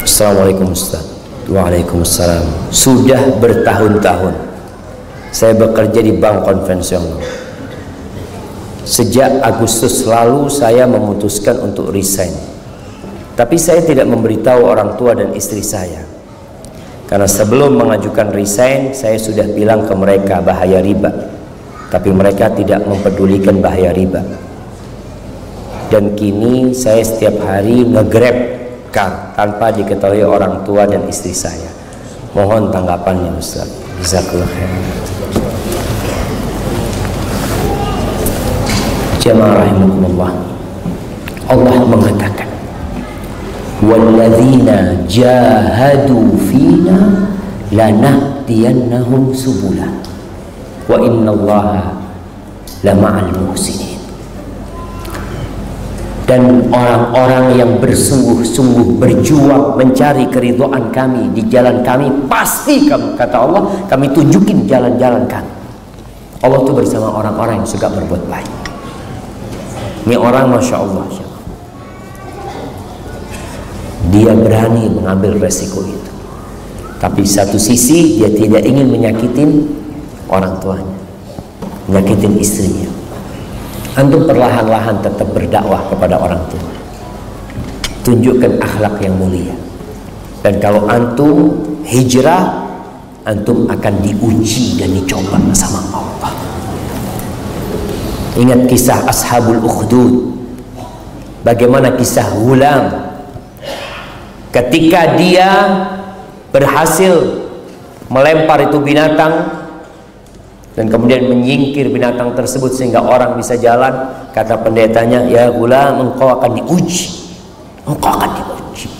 Assalamualaikum Ustaz. Waalaikumsalam. Sudah bertahun-tahun saya bekerja di bank konvensional. Sejak Agustus lalu saya memutuskan untuk resign. Tapi saya tidak memberitahu orang tua dan istri saya. Karena sebelum mengajukan resign, saya sudah bilang ke mereka bahaya riba. Tapi mereka tidak mempedulikan bahaya riba. Dan kini saya setiap hari nge-grab tanpa diketahui orang tua dan istri saya. Mohon tanggapannya Ustaz. Jazakallahu khairan. Jamaah rahimakumullah, Allah mengatakan, walladzina jahadu fina lanahdiyannahum subula wa innallaha lama'al muhsinin. Dan orang-orang yang bersungguh-sungguh berjuang mencari keridhaan kami di jalan kami, pasti kata Allah, kami tunjukin jalan-jalan kami. Allah itu bersama orang-orang yang suka berbuat baik. Ini orang Masya Allah, dia berani mengambil resiko itu. Tapi satu sisi dia tidak ingin menyakitin orang tuanya, menyakitin istrinya. Antum perlahan-lahan tetap berdakwah kepada orang tua. Tunjukkan akhlak yang mulia. Dan kalau antum hijrah, antum akan diuji dan dicoba sama Allah. Ingat kisah Ashabul Ukhdud. Bagaimana kisah Ghulam ketika dia berhasil melempar itu binatang dan kemudian menyingkir binatang tersebut sehingga orang bisa jalan. Kata pendetanya, ya Ghulam, engkau akan diuji, engkau akan diuji,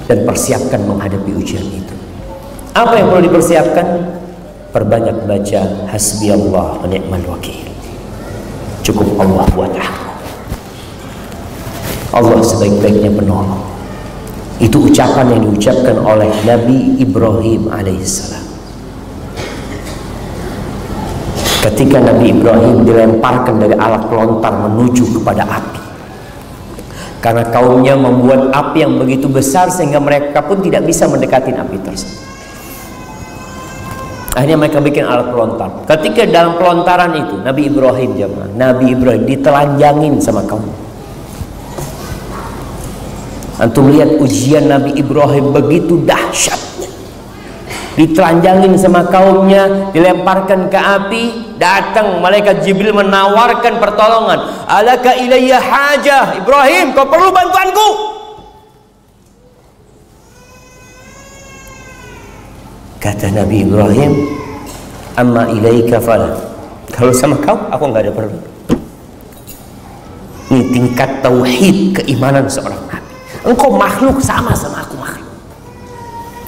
dan persiapkan menghadapi ujian itu. Apa yang perlu dipersiapkan? Perbanyak baca hasbiyallah wa ni'mal wakil. Cukup Allah buat aku, Allah sebaik-baiknya penolong. Itu ucapan yang diucapkan oleh Nabi Ibrahim alaihissalam ketika Nabi Ibrahim dilemparkan dari alat pelontar menuju kepada api. Karena kaumnya membuat api yang begitu besar sehingga mereka pun tidak bisa mendekati api tersebut. Akhirnya mereka bikin alat pelontar. Ketika dalam pelontaran itu Nabi Ibrahim ditelanjangin sama kaum. Antum lihat ujian Nabi Ibrahim begitu dahsyatnya. Ditelanjangin sama kaumnya, dilemparkan ke api. Datang malaikat Jibril menawarkan pertolongan. Alaka ilayya hajah, Ibrahim, kau perlu bantuanku? Kata Nabi Ibrahim, amma ilaika fala. Kalau sama kau, aku nggak ada perlu. Ini tingkat tauhid keimanan seorang nabi. Engkau makhluk sama aku makhluk.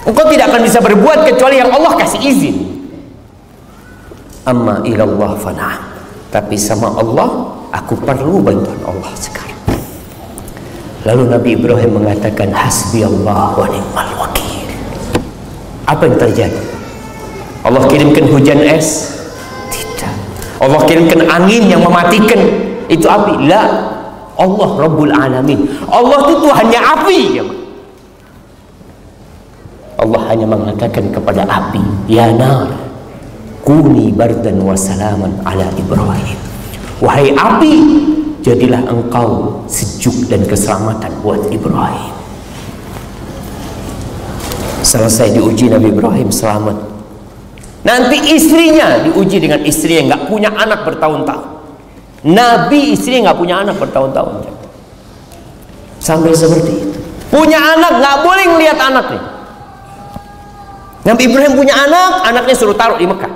Engkau tidak akan bisa berbuat kecuali yang Allah kasih izin. Amma ilallah fana. Tapi sama Allah, aku perlu bantuan Allah sekarang. Lalu Nabi Ibrahim mengatakan, hasbi Allah wa ni'mal wakil. Apa yang terjadi? Allah kirimkan hujan es? Tidak. Allah kirimkan angin yang mematikan itu api? La. Allah Rabbul Alamin. Allah itu Tuhannya api. Allah hanya mengatakan kepada api, ya nar, kuni bardan wa salaman ala Ibrahim. Wahai api, jadilah engkau sejuk dan keselamatan buat Ibrahim. Selesai diuji, Nabi Ibrahim selamat. Nanti istrinya diuji dengan istri yang nggak punya anak bertahun-tahun. Nabi istri nggak punya anak bertahun-tahun. Sampai seperti itu. Punya anak nggak boleh ngelihat anaknya. Nabi Ibrahim punya anak, anaknya suruh taruh di Mekah.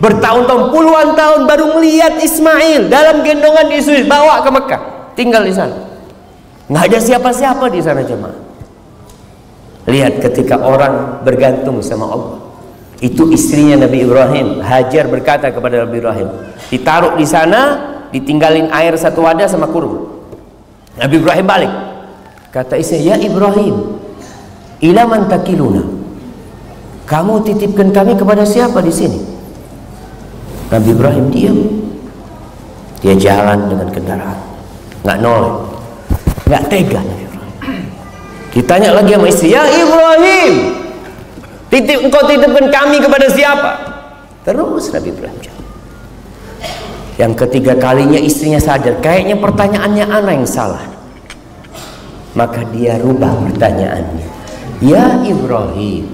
Bertahun-tahun, puluhan tahun baru melihat Ismail dalam gendongan Yesus, bawa ke Mekah, tinggal di sana. Nggak ada siapa-siapa di sana jemaah. Lihat ketika orang bergantung sama Allah. Itu istrinya Nabi Ibrahim, Hajar, berkata kepada Nabi Ibrahim, ditaruh di sana, ditinggalin air satu wadah sama kurma. Nabi Ibrahim balik, kata istrinya, ya Ibrahim, ila man takiluna. Kamu titipkan kami kepada siapa di sini? Nabi Ibrahim diam. Dia jalan dengan kendaraan, nggak noleh, nggak tega Nabi Ibrahim. Ditanya lagi sama istri, ya Ibrahim, engkau titipkan kami kepada siapa? Terus Nabi Ibrahim jawab. Yang ketiga kalinya istrinya sadar, kayaknya pertanyaannya anak yang salah. Maka dia rubah pertanyaannya, ya Ibrahim,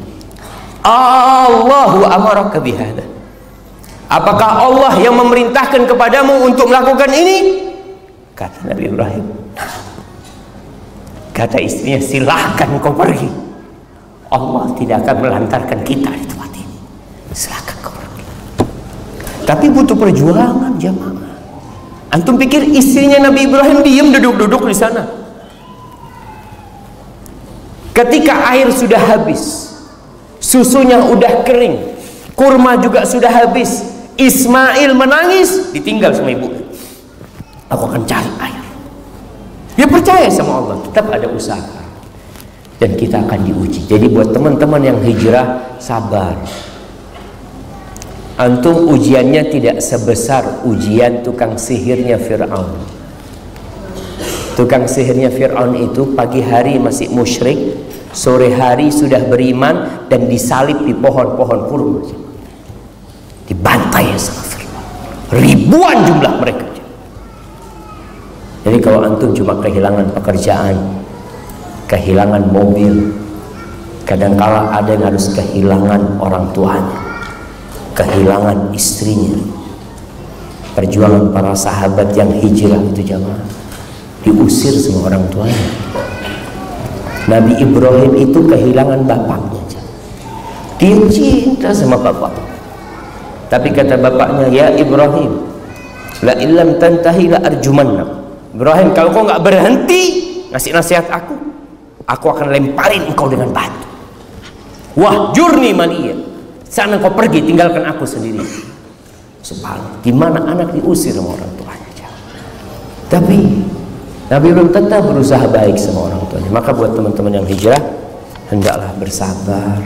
Allahu amaraka bihada, apakah Allah yang memerintahkan kepadamu untuk melakukan ini? Kata Nabi Ibrahim. Kata istrinya, silahkan kau pergi, Allah tidak akan melantarkan kita di tempat ini, silahkan kau pergi. Tapi butuh perjuangan jamaah. Antum pikir istrinya Nabi Ibrahim diam duduk-duduk di sana? Ketika air sudah habis, susunya udah kering, kurma juga sudah habis, Ismail menangis, ditinggal sama ibu. Aku akan cari air. Dia percaya sama Allah, tetap ada usaha. Dan kita akan diuji. Jadi buat teman-teman yang hijrah, sabar. Antum ujiannya tidak sebesar ujian tukang sihirnya Fir'aun. Tukang sihirnya Fir'aun itu pagi hari masih musyrik, sore hari sudah beriman dan disalib di pohon-pohon kurma. Dibantai sama Fir'aun. Ribuan jumlah mereka. Jadi kalau antum cuma kehilangan pekerjaan, kehilangan mobil, kadangkala ada yang harus kehilangan orang tuanya, kehilangan istrinya. Perjuangan para sahabat yang hijrah itu jamaah, diusir sama orang tuanya. Nabi Ibrahim itu kehilangan bapaknya. Dia cinta sama bapak, tapi kata bapaknya, ya Ibrahim, la illam tantahi la arjumannak. Ibrahim, kalau kau nggak berhenti ngasih nasihat aku akan lemparin engkau dengan batu. Wah, jurni mania, sana kau pergi, tinggalkan aku sendiri. Subhanallah, gimana anak diusir sama orang tuanya. Tapi Nabi Ibrahim tetap berusaha baik sama orang tuanya. Maka buat teman-teman yang hijrah, hendaklah bersabar,